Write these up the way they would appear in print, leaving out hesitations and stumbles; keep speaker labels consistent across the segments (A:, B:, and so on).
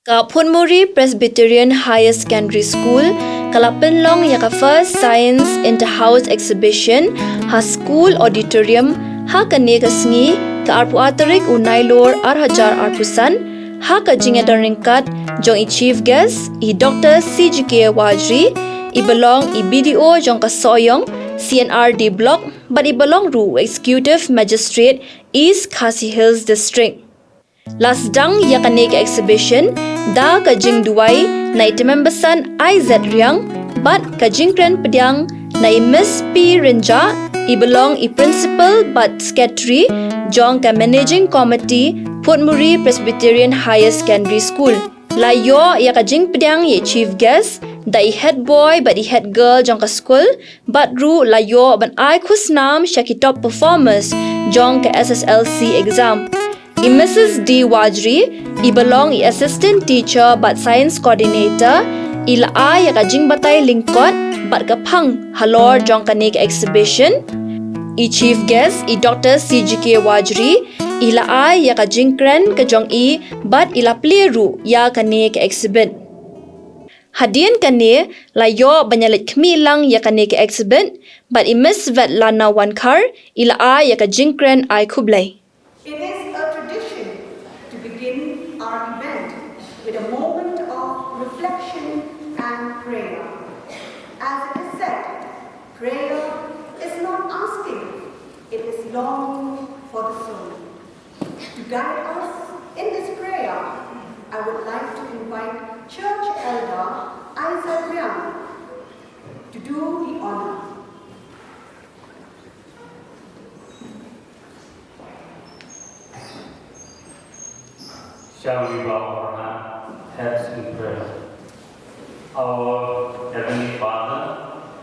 A: Ka Phudmuri Presbyterian Higher Secondary School, Kalapenlong yaka first Science Inter-House Exhibition, ha school auditorium, ha ka negasngi, ka arpu atarik unailor arhajar arpusan, ha ka jingadarringkat, jong i chief guest, i Dr. C.J.K. Wajri, i belong i BDO jong ka soyong, CNRD block, but i belong ru Executive Magistrate, East Khasi Hills District. Last dang yakanik exhibition, da ka jingduwai na itimembasan IZ Riang, but ka jingkren pediang na Miss P Rinja, i belong i principal but secretary, Jong ka managing committee, Phudmuri Presbyterian Higher Secondary School. La yo yaka jing pediang ye chief guest, da i head boy but i head girl jong ka school, but ru la yo ban I khusnam shaki top performers, jong ka SSLC exam. I Mrs. D. Wajri, I belong I assistant teacher but science coordinator, I la I yaka jing batay lingkot, but kapang halor jong kanik exhibition. I chief guest, I Dr. C.J.K. Wajri, I la I yaka jing kren ka jong I, but I la pleru ya kanik exhibit. Hadian kane la yo banyalit kmi lang yaka kanik exhibit, but I Miss Vet Lana Wankar, I la I yaka jing kren I kublay.
B: It is a tradition to begin our event with a moment of reflection and prayer. As it is said, prayer is not asking, it is longing for the soul. To guide us in this prayer, I would like to invite Church Elder Isaac Riang to do the honor.
C: Shall we bow our heads in prayer? Our Heavenly Father,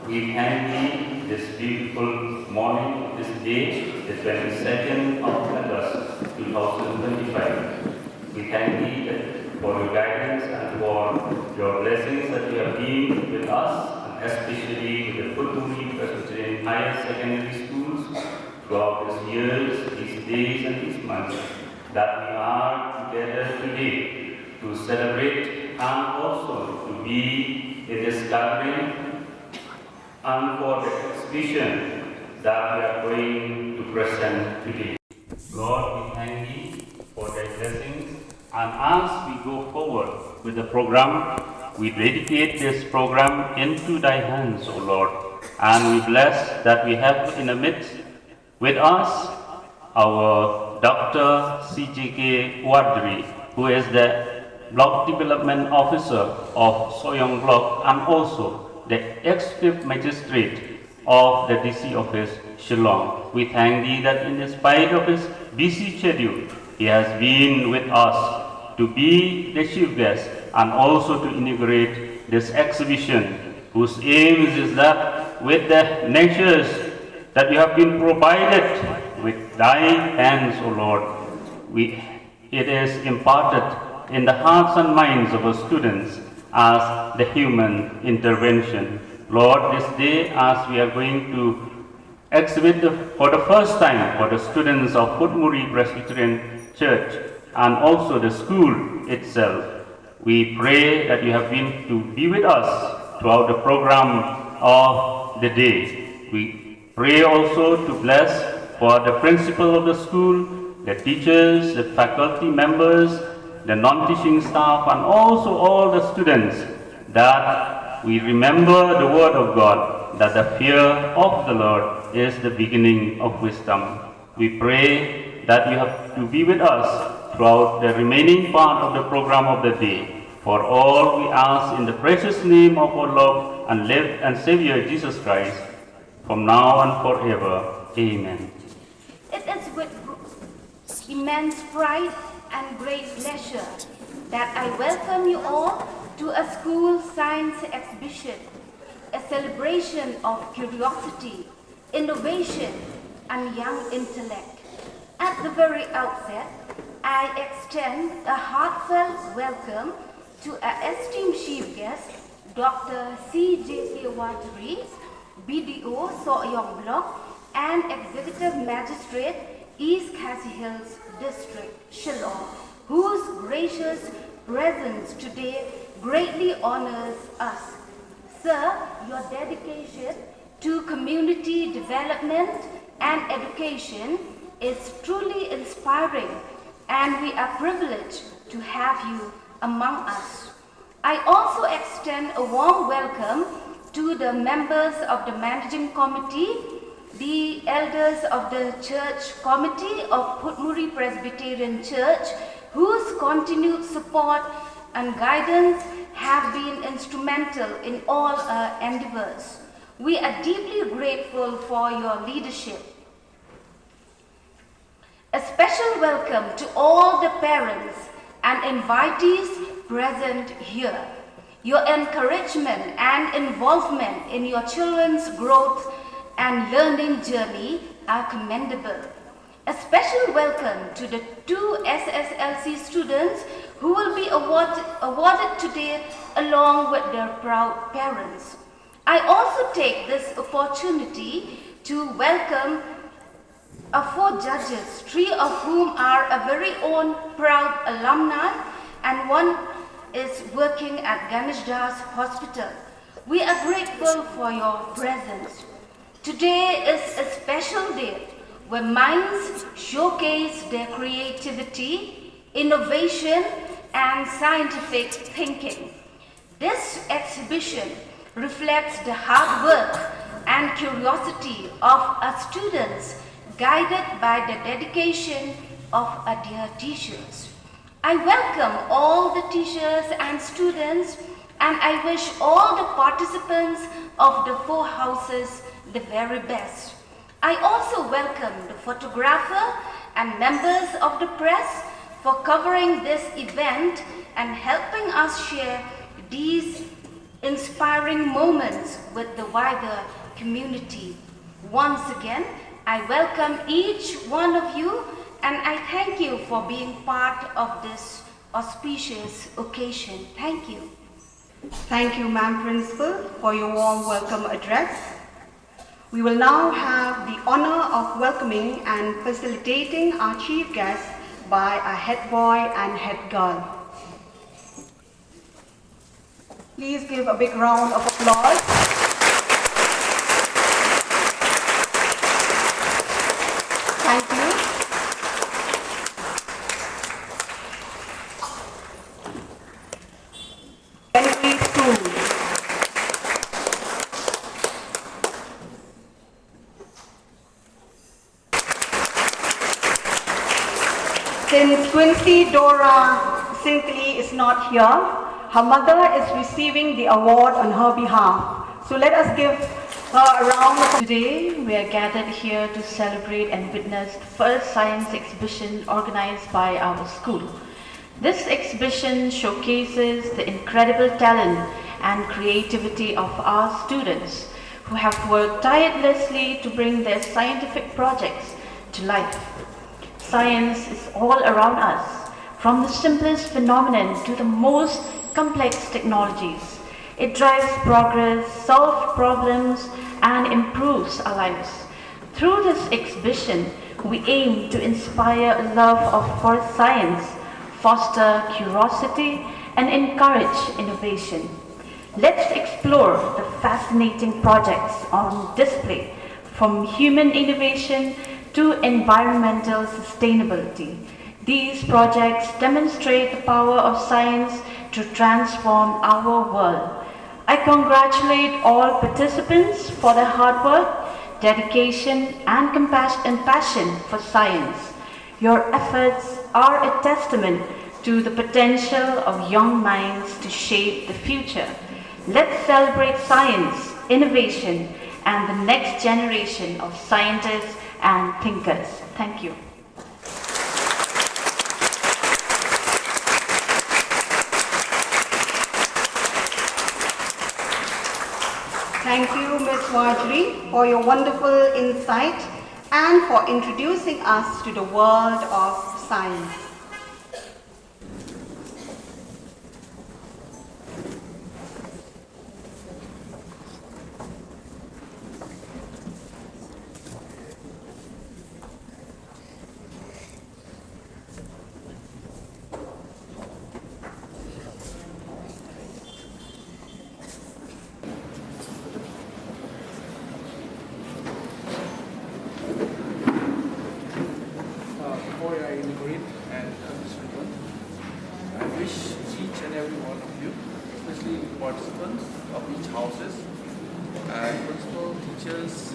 C: we thank Thee this beautiful morning, this day, the 22nd of August 2025. We thank Thee for your guidance and for your blessings that you have been with us, and especially with the Phudmuri Presbyterian Higher Secondary Schools throughout these years, these days and these months, that we are together today to celebrate and also to be in this gathering and for the exhibition that we are going to present today. Lord, we thank Thee for Thy blessings, and as we go forward with the program, we dedicate this program into Thy hands, O Lord, and we bless that we have in the midst with us our Dr. C.J.K. Wajri, who is the Block Development Officer of Soyong Block and also the Executive Magistrate of the DC office, Shillong. We thank Thee that in spite of his busy schedule, he has been with us to be the chief guest and also to inaugurate this exhibition, whose aim is that with the natures that you have been provided with Thy hands, O Lord, it is imparted in the hearts and minds of our students as the human intervention. Lord, this day as we are going to exhibit for the first time for the students of Phudmuri Presbyterian Church and also the school itself, we pray that you have been to be with us throughout the program of the day. We pray also to bless for the principal of the school, the teachers, the faculty members, the non-teaching staff, and also all the students, that we remember the word of God, that the fear of the Lord is the beginning of wisdom. We pray that you have to be with us throughout the remaining part of the program of the day. For all we ask in the precious name of our Lord and Savior Jesus Christ, from now and forever. Amen.
D: It is with immense pride and great pleasure that I welcome you all to a school science exhibition, a celebration of curiosity, innovation, and young intellect. At the very outset, I extend a heartfelt welcome to our esteemed chief guest, Dr. C.J.P. Wajri, BDO Soyong Block, and Executive Magistrate, East Khasi Hills District, Shillong, whose gracious presence today greatly honors us. Sir, your dedication to community development and education is truly inspiring, and we are privileged to have you among us. I also extend a warm welcome to the members of the Managing Committee, the elders of the Church Committee of Phudmuri Presbyterian Church, whose continued support and guidance have been instrumental in all our endeavors. We are deeply grateful for your leadership. A special welcome to all the parents and invitees present here. Your encouragement and involvement in your children's growth and learning journey are commendable. A special welcome to the 2 SSLC students who will be awarded today along with their proud parents. I also take this opportunity to welcome 4 judges, 3 of whom are a very own proud alumni, and 1 is working at Ganesh Das Hospital. We are grateful for your presence. Today is a special day where minds showcase their creativity, innovation, and scientific thinking. This exhibition reflects the hard work and curiosity of our students, guided by the dedication of our dear teachers. I welcome all the teachers and students, and I wish all the participants of the 4 houses the very best. I also welcome the photographer and members of the press for covering this event and helping us share these inspiring moments with the wider community. Once again, I welcome each one of you, and I thank you for being part of this auspicious occasion. Thank you.
B: Thank you, Ma'am Principal, for your warm welcome address. We will now have the honor of welcoming and facilitating our chief guest by our head boy and head girl. Please give a big round of applause. Thank you. Secondary School. Since Quincy Dora Kynthei is not here, her mother is receiving the award on her behalf. So let us give her a round of applause.
E: Today, we are gathered here to celebrate and witness the first science exhibition organized by our school. This exhibition showcases the incredible talent and creativity of our students who have worked tirelessly to bring their scientific projects to life. Science is all around us, from the simplest phenomenon to the most complex technologies. It drives progress, solves problems, and improves our lives. Through this exhibition, we aim to inspire a love for science, foster curiosity, and encourage innovation. Let's explore the fascinating projects on display, from human innovation to environmental sustainability. These projects demonstrate the power of science to transform our world. I congratulate all participants for their hard work, dedication, and compassion and passion for science. Your efforts are a testament to the potential of young minds to shape the future. Let's celebrate science, innovation, and the next generation of scientists and thinkers. Thank you.
B: Thank you, Ms. Marjorie, for your wonderful insight and for introducing us to the world of science.
F: every one of you, especially participants of each houses, and principal teachers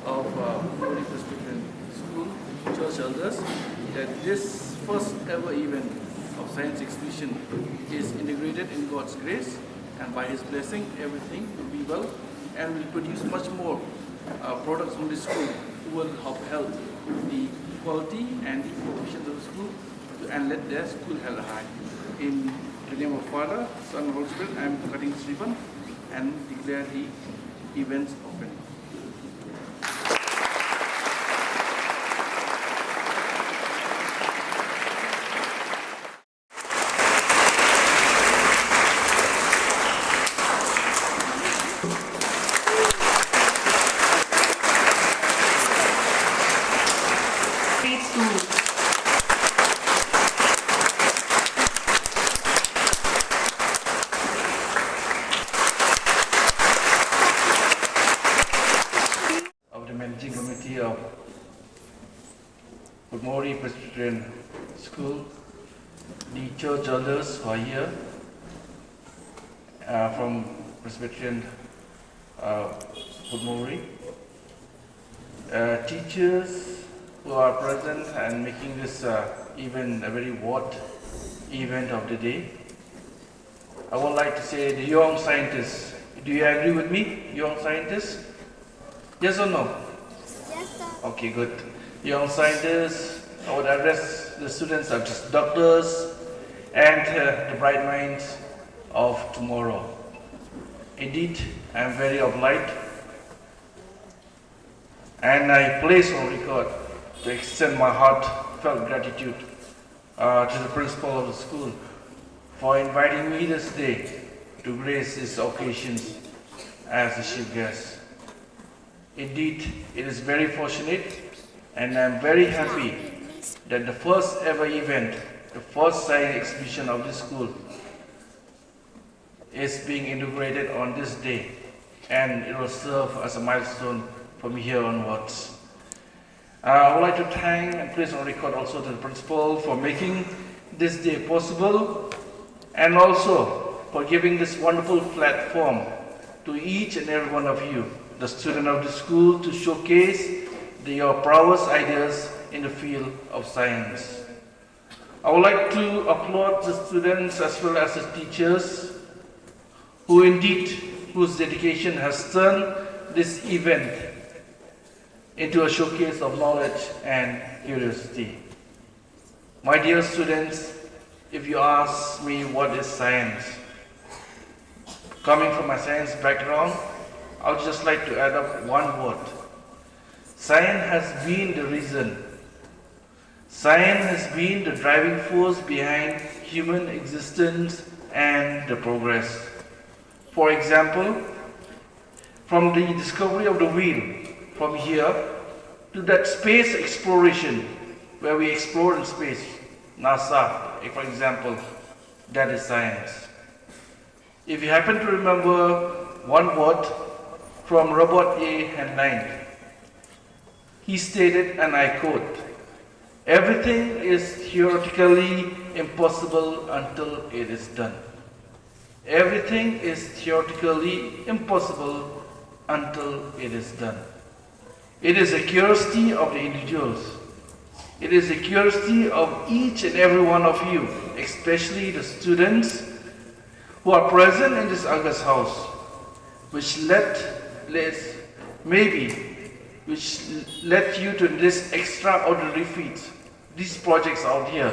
F: of Phudmuri Presbyterian School, church elders, that this first ever event of science exhibition is integrated in God's grace, and by His blessing, everything will be well, and will produce much more products from the school who will help the quality and the provisions of the school and let their school held high. In the name of Father, Son, and Holy Spirit, I am cutting this ribbon and declare the events open. Of Phudmuri Presbyterian School, the church elders who are here from Presbyterian Phudmuri, teachers who are present and making this event a very worthy event of the day. I would like to say the young scientists. Do you agree with me, young scientists? Yes or no? Okay, good. Young scientists, I would address the students of just doctors and the bright minds of tomorrow. Indeed, I am very obliged, and I place on record to extend my heartfelt gratitude to the principal of the school for inviting me this day to grace these occasions as a chief guest. Indeed, it is very fortunate, and I am very happy that the first ever event, the first science exhibition of this school, is being inaugurated on this day, and it will serve as a milestone from here onwards. I would like to thank and place on record also to the principal for making this day possible, and also for giving this wonderful platform to each and every one of you, the student of the school, to showcase your prowess ideas in the field of science. I would like to applaud the students as well as the teachers whose dedication has turned this event into a showcase of knowledge and curiosity. My dear students, if you ask me what is science, coming from my science background, I would just like to add up one word. Science has been the reason. Science has been the driving force behind human existence and the progress. For example, from the discovery of the wheel, from here to that space exploration where we explore in space, NASA, for example, that is science. If you happen to remember one word from Robert A. Heinlein, he stated, and I quote, "Everything is theoretically impossible until it is done." Everything is theoretically impossible until it is done. It is a curiosity of the individuals. It is a curiosity of each and every one of you, especially the students who are present in this August house, which led you to this extraordinary feat, these projects out here.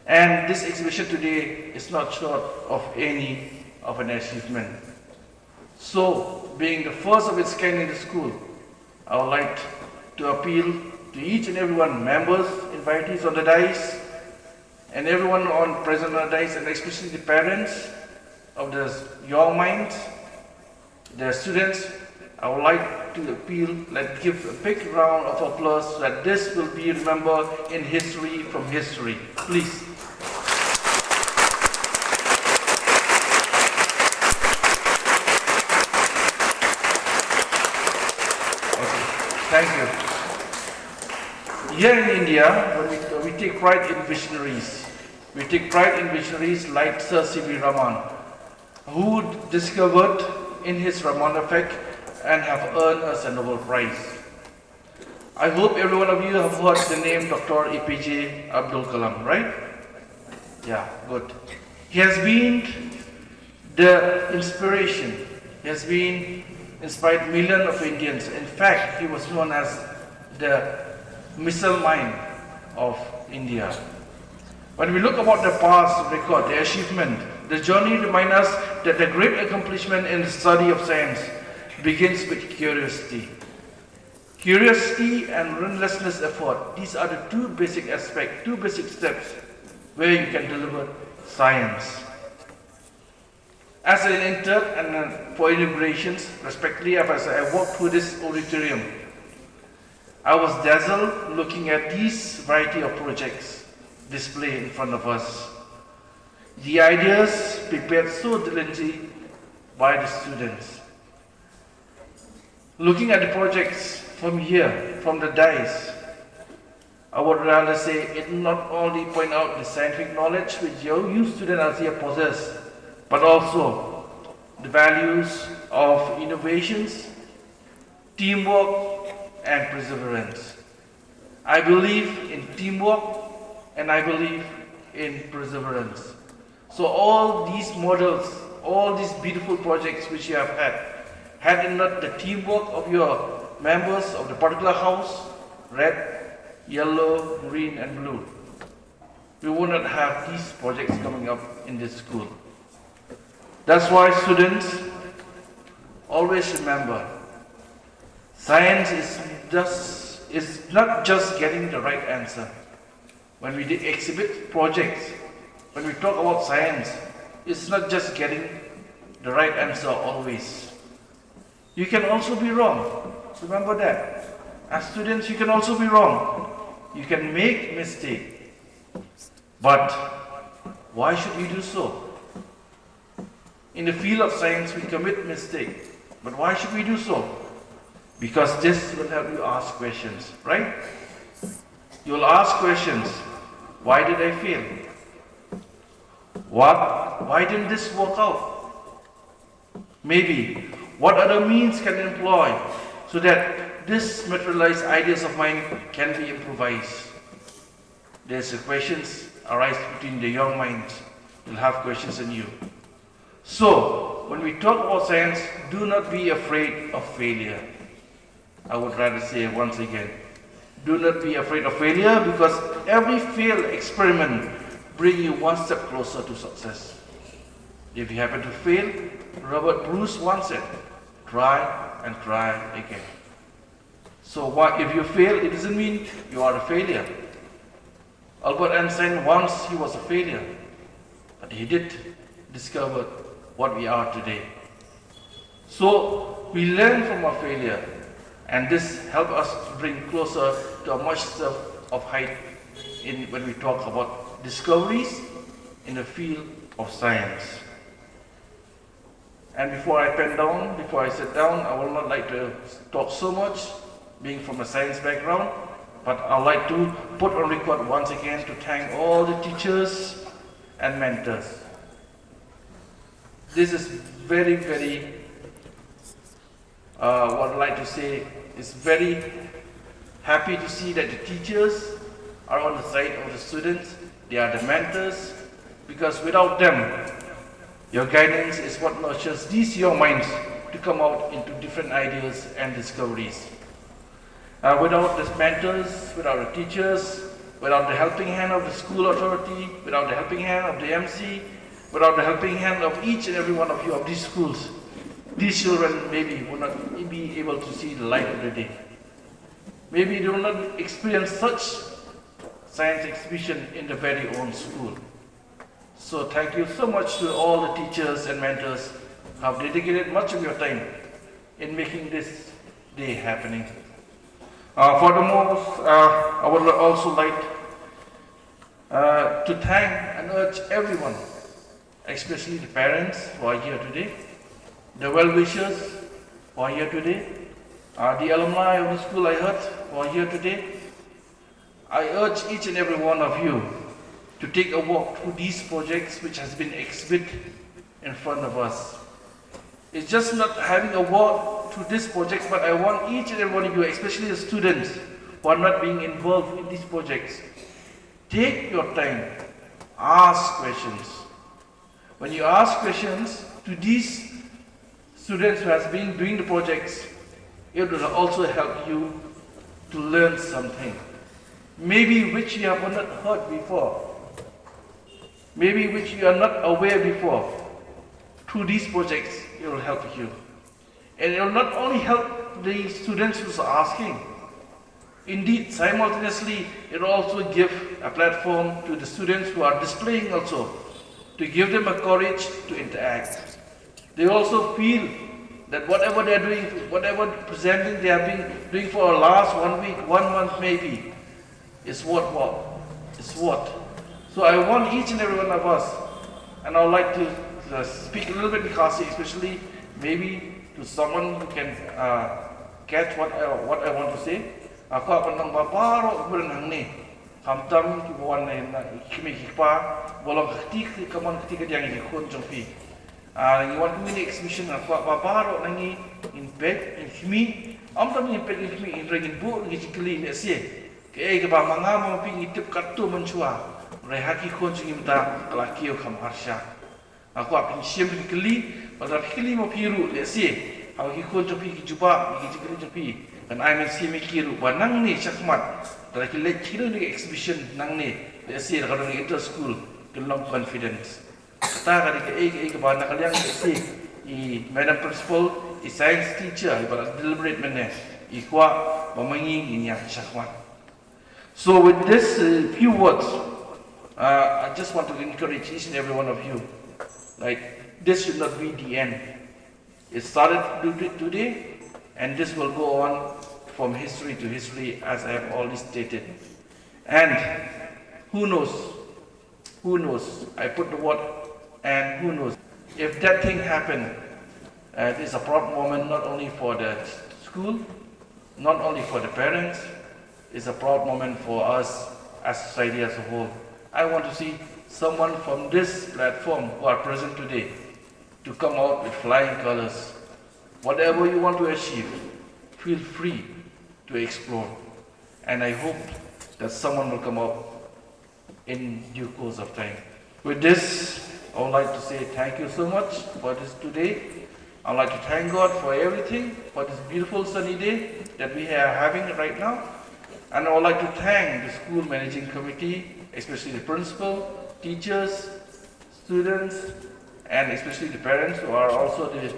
F: And this exhibition today is not short of any of an achievement. So, being the first of its kind in the school, I would like to appeal to each and everyone, members, invitees on the dais, and everyone present on the dais, and especially the parents of the young minds, the students. I would like to appeal, let's give a big round of applause so that this will be remembered in history from history. Please. Okay, thank you. Here in India, when we take pride in visionaries, We take pride in visionaries like Sir C.V. Raman, who discovered in his Raman effect and have earned us a Nobel Prize. I hope every one of you have heard the name Dr. APJ Abdul Kalam, right? Yeah, good. He has been the inspiration. He has been inspired millions of Indians. In fact, he was known as the missile mind of India. When we look about the past record, the achievement, the journey reminds us that the great accomplishment in the study of science begins with curiosity. Curiosity and relentless effort, these are the two basic aspects, two basic steps where you can deliver science. As I entered and for inaugurations, respectively, as I walked through this auditorium, I was dazzled looking at these variety of projects displayed in front of us. The ideas prepared so diligently by the students. Looking at the projects from here, from the dais, I would rather say it not only point out the scientific knowledge which you students here possess, but also the values of innovations, teamwork, and perseverance. I believe in teamwork and I believe in perseverance. So all these models, all these beautiful projects which you have had it not the teamwork of your members of the particular house, red, yellow, green, and blue, we would not have these projects coming up in this school. That's why students always remember, science is not just getting the right answer. When we exhibit projects, when we talk about science, it's not just getting the right answer always. You can also be wrong. Remember that. As students, you can also be wrong. You can make mistake. But why should you do so? In the field of science, we commit mistake. But why should we do so? Because this will help you ask questions, right? You will ask questions. Why did I fail? Why didn't this work out? Maybe, what other means can I employ so that this materialized ideas of mine can be improvised? There's a questions arise between the young minds. You'll have questions in you. So, when we talk about science, do not be afraid of failure. I would rather say once again, do not be afraid of failure, because every failed experiment brings you one step closer to success. If you happen to fail, Robert Bruce once said, try and try again. So if you fail, it doesn't mean you are a failure. Albert Einstein once he was a failure, but he did discover what we are today. So we learn from our failure, and this helps us to bring closer to a much of height when we talk about discoveries in the field of science. And before I sit down, I will not like to talk so much, being from a science background, but I'd like to put on record once again to thank all the teachers and mentors. This is very, very, what I'd like to say is very happy to see that the teachers are on the side of the students. They are the mentors, because without them, your guidance is what nurtures these young minds to come out into different ideas and discoveries. Without the mentors, without the teachers, without the helping hand of the school authority, without the helping hand of the MC, without the helping hand of each and every one of you of these schools, these children maybe will not be able to see the light of the day. Maybe they will not experience such science exhibition in their very own school. So thank you so much to all the teachers and mentors who have dedicated much of your time in making this day happening. Furthermore, I would also like to thank and urge everyone, especially the parents who are here today, the well-wishers who are here today, the alumni of the school I heard who are here today. I urge each and every one of you to take a walk through these projects which has been exhibited in front of us. It's just not having a walk through these projects, but I want each and every one of you, especially the students who are not being involved in these projects, take your time, ask questions. When you ask questions to these students who has been doing the projects, it will also help you to learn something, maybe which you have not heard before, maybe which you are not aware before. Through these projects, it will help you. And it will not only help the students who are asking, indeed, simultaneously, it will also give a platform to the students who are displaying also, to give them a courage to interact. They also feel that whatever they are doing, whatever presenting they have been doing for the last 1 week, 1 month maybe, is worthwhile. It's what. So I want each and every one of us, and I would like to speak a little bit in Khasi, especially maybe to someone who can catch what I want to say. Aku akan nambah kemudian ni, kamtam kibuan na ikimi kipa, bolong ketik kaman ketika yang ikut jompi. Nangi wan kami exhibition aku baparo nangi impact ikimi, tam impact ikimi in regin bu ngi cikli ni asie. Ke ba mangam mapi ngitip kartu mencua, rehaki kunjung imta kelakio kam harsha. Aku akan siap kili, pada kili mau piru lesi, aku ikut jopi kijuba, ikut jopi, dan I masih mikiru, nang ni cakmat, dari kili kira ni exhibition nang ni lesi, kalau ni inter school, kelong confidence. Kata kali ke bahan kalian lesi, madam principal, science teacher, ibarat deliberate mana, ikwa memangi ini yang cakmat. So with this few words, I just want to encourage each and every one of you. Like, this should not be the end. It started today, and this will go on from history to history, as I have already stated. And who knows? Who knows? I put the word, and who knows? If that thing happened, it is a proud moment not only for the school, not only for the parents, it's a proud moment for us as society as a whole. I want to see someone from this platform who are present today to come out with flying colors. Whatever you want to achieve, feel free to explore. And I hope that someone will come out in due course of time. With this, I would like to say thank you so much for this today. I would like to thank God for everything, for this beautiful sunny day that we are having right now. And I would like to thank the school managing committee, especially the principal, teachers, students, and especially the parents who are also the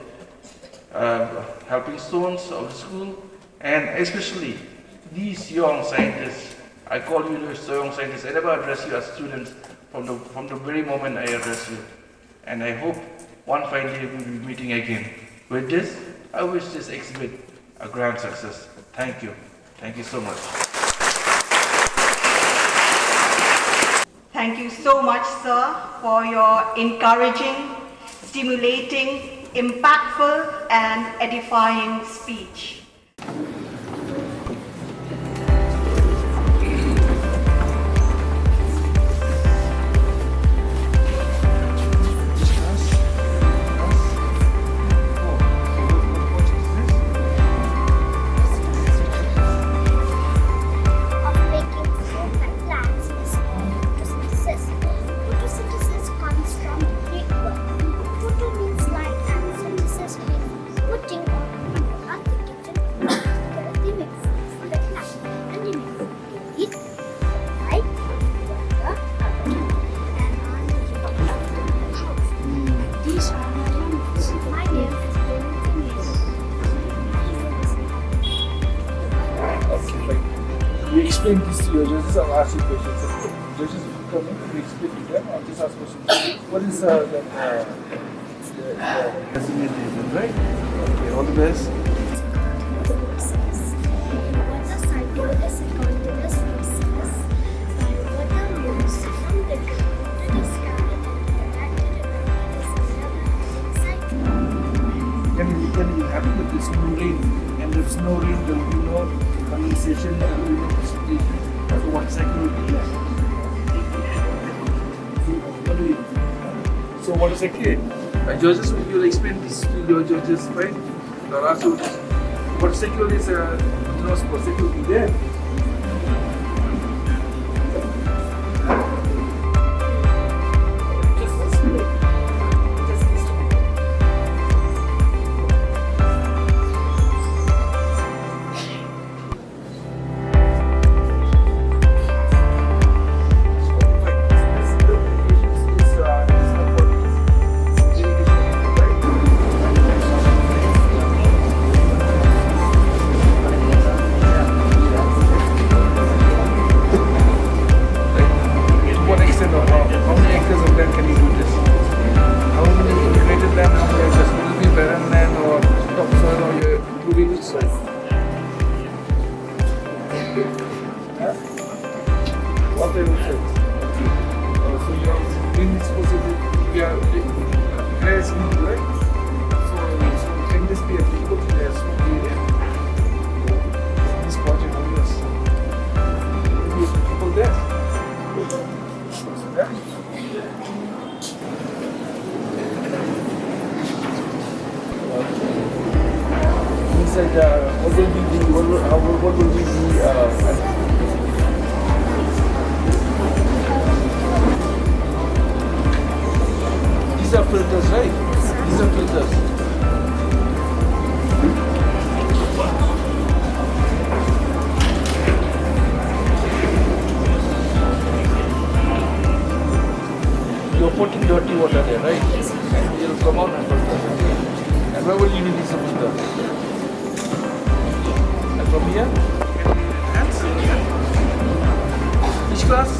F: helping stones of the school, and especially these young scientists. I call you the young scientists. I never address you as students from the very moment I address you. And I hope one fine day we will be meeting again. With this, I wish this exhibit a grand success. Thank you. Thank you so much.
B: Thank you so much, sir, for your encouraging, stimulating, impactful, and edifying speech.
G: Explain this to your judges. I'll ask you questions. Judges will come in, we explain to them. I'll just ask questions. What is the
F: Presentation, right? Okay, all the best.
G: Can it happen that there's no rain? And there's no rain, there will be no condensation, there will be no precipitation. So what cycle will be like? doing. So what is a kid? Judges will explain this to your judges, right? But secular is for security there. These are filters, right? These are filters. You're putting dirty water there, right? And you'll come out and filter. And where will you need this filter? And from here? Hands? Which class?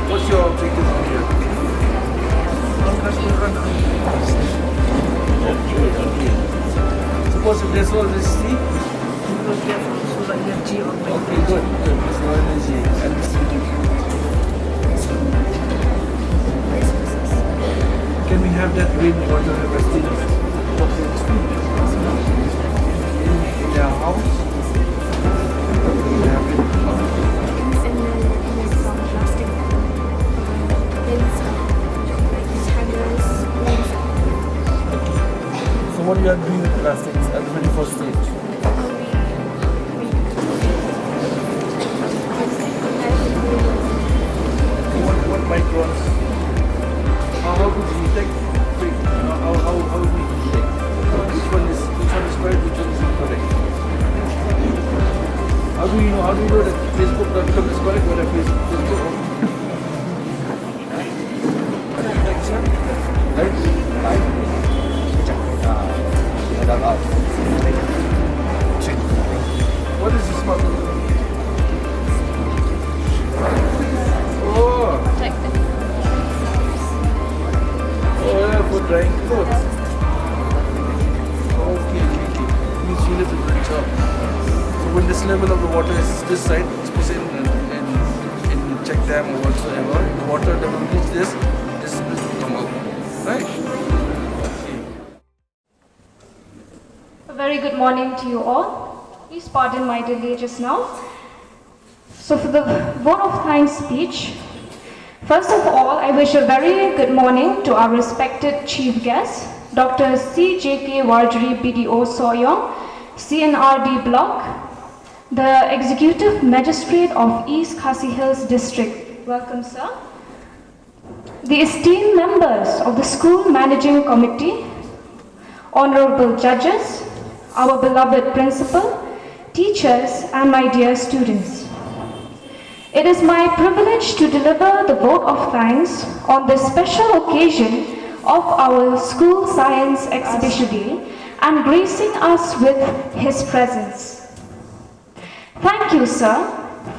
G: What's your objective from here? Suppose if this was this C? Okay, good. There's no energy. And this can we have that rainwater harvesting in our house? We have it. So what you are doing with plastics at the very first stage? What microns? How could you detect? How do we detect? Which one is correct? Which one is incorrect? How do you know that Facebook.com is correct or that Facebook? What is this one? For drying clothes. Okay. Means you live in the job. So when this level of the water is this side, especially in check dam or whatsoever, the water that will reach this will come out. Right?
H: A very good morning to you all. Please pardon my delay just now. So for the vote of thanks speech, first of all, I wish a very good morning to our respected chief guest, Dr. C.J.K. Wardry BDO Soyong, CNRD Block, the Executive Magistrate of East Khasi Hills District. Welcome, sir. The esteemed members of the School Managing Committee, honorable judges, our beloved principal, teachers, and my dear students. It is my privilege to deliver the vote of thanks on this special occasion of our School Science Exhibition Day and gracing us with his presence. Thank you, sir,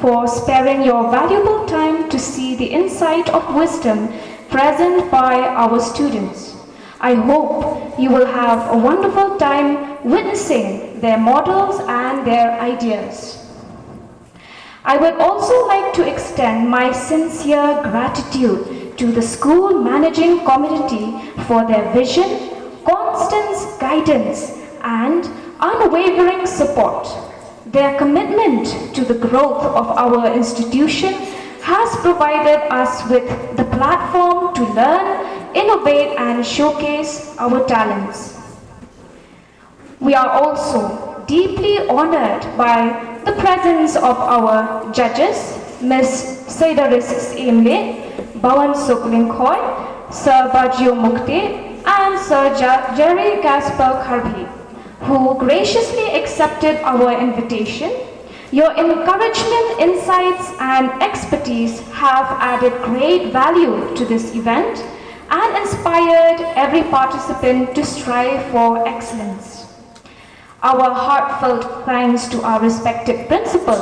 H: for sparing your valuable time to see the insight of wisdom present by our students. I hope you will have a wonderful time witnessing their models and their ideas. I would also like to extend my sincere gratitude to the School Managing Committee for their vision, constant guidance, and unwavering support. Their commitment to the growth of our institution has provided us with the platform to learn, innovate, and showcase our talents. We are also deeply honored by the presence of our judges, Ms. Seidaris Emle, Bawan Soklinkhoi, Sir Bajio Mukte, and Sir Jerry Gaspar Karbi, who graciously accepted our invitation. Your encouragement, insights, and expertise have added great value to this event and inspired every participant to strive for excellence. Our heartfelt thanks to our respected principal,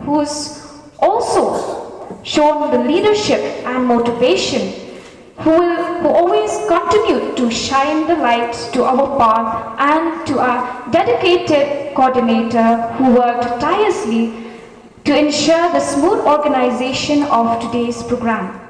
H: who's also shown the leadership and motivation, who always continue to shine the light to our path, and to our dedicated coordinator who worked tirelessly to ensure the smooth organization of today's program.